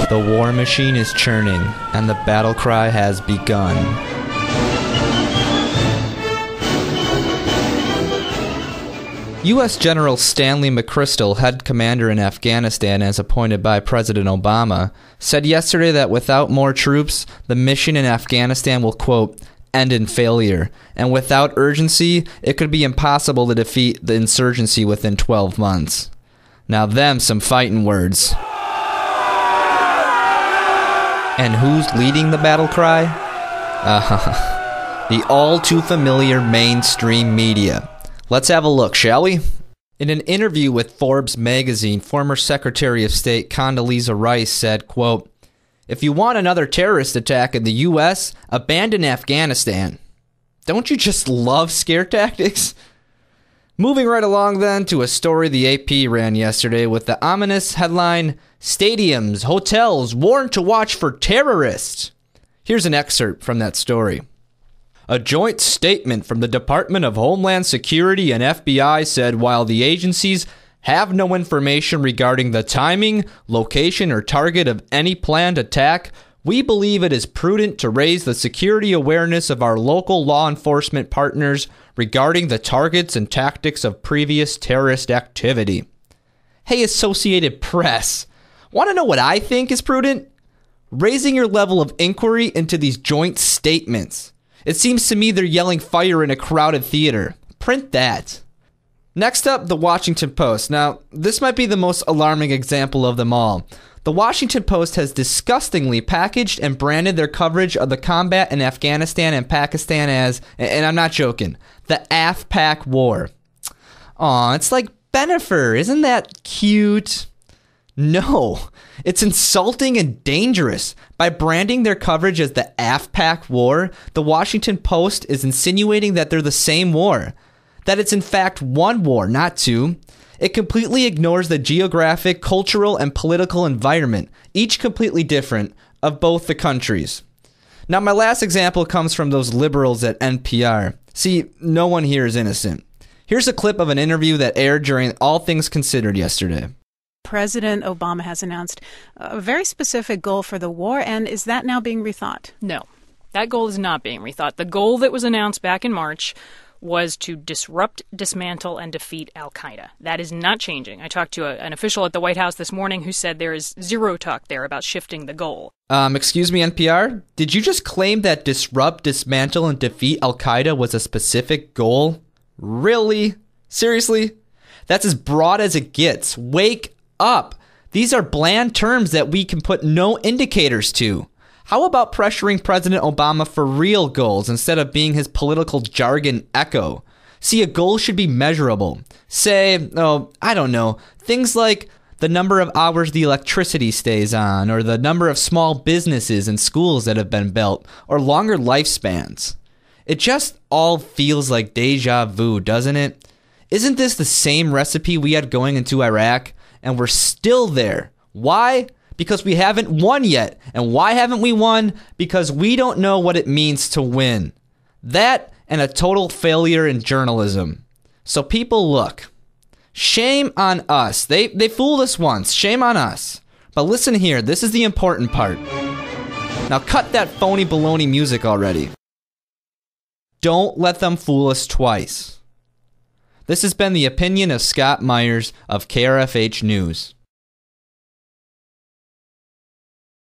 The war machine is churning, and the battle cry has begun. U.S. General Stanley McChrystal, head commander in Afghanistan as appointed by President Obama, said yesterday that without more troops, the mission in Afghanistan will, quote, end in failure, and without urgency, it could be impossible to defeat the insurgency within 12 months. Now them some fighting words. And who's leading the battle cry? The all-too-familiar mainstream media. Let's have a look, shall we? In an interview with Forbes magazine, former Secretary of State Condoleezza Rice said, quote, if you want another terrorist attack in the U.S., abandon Afghanistan. Don't you just love scare tactics? Moving right along then to a story the AP ran yesterday with the ominous headline, Stadiums, Hotels Warned to Watch for Terrorists. Here's an excerpt from that story. A joint statement from the Department of Homeland Security and FBI said while the agencies have no information regarding the timing, location, or target of any planned attack, we believe it is prudent to raise the security awareness of our local law enforcement partners regarding the targets and tactics of previous terrorist activity. Hey, Associated Press, want to know what I think is prudent? Raising your level of inquiry into these joint statements. It seems to me they're yelling fire in a crowded theater. Print that. Next up, the Washington Post. Now, this might be the most alarming example of them all. The Washington Post has disgustingly packaged and branded their coverage of the combat in Afghanistan and Pakistan as, and I'm not joking, the AFPAC War. Aw, it's like Bennifer. Isn't that cute? No, it's insulting and dangerous. By branding their coverage as the AFPAC War, the Washington Post is insinuating that they're the same war. That it's in fact one war, not two. It completely ignores the geographic, cultural, and political environment, each completely different, of both the countries. Now, my last example comes from those liberals at NPR. See, no one here is innocent. Here's a clip of an interview that aired during All Things Considered yesterday. President Obama has announced a very specific goal for the war, and is that now being rethought? No, that goal is not being rethought. The goal that was announced back in March was to disrupt, dismantle, and defeat al-Qaeda. That is not changing. I talked to an official at the White House this morning who said there is zero talk there about shifting the goal. Excuse me, NPR? Did you just claim that disrupt, dismantle, and defeat al-Qaeda was a specific goal? Really? Seriously? That's as broad as it gets. Wake up. These are bland terms that we can put no indicators to. How about pressuring President Obama for real goals instead of being his political jargon echo? See, a goal should be measurable. Say, I don't know, things like the number of hours the electricity stays on, or the number of small businesses and schools that have been built, or longer lifespans. It just all feels like deja vu, doesn't it? Isn't this the same recipe we had going into Iraq, and we're still there? Why? Because we haven't won yet. And why haven't we won? Because we don't know what it means to win. That and a total failure in journalism. So people, look. Shame on us. They fooled us once. Shame on us. But listen here. This is the important part. Now cut that phony baloney music already. Don't let them fool us twice. This has been the opinion of Scott Myers of KRFH News.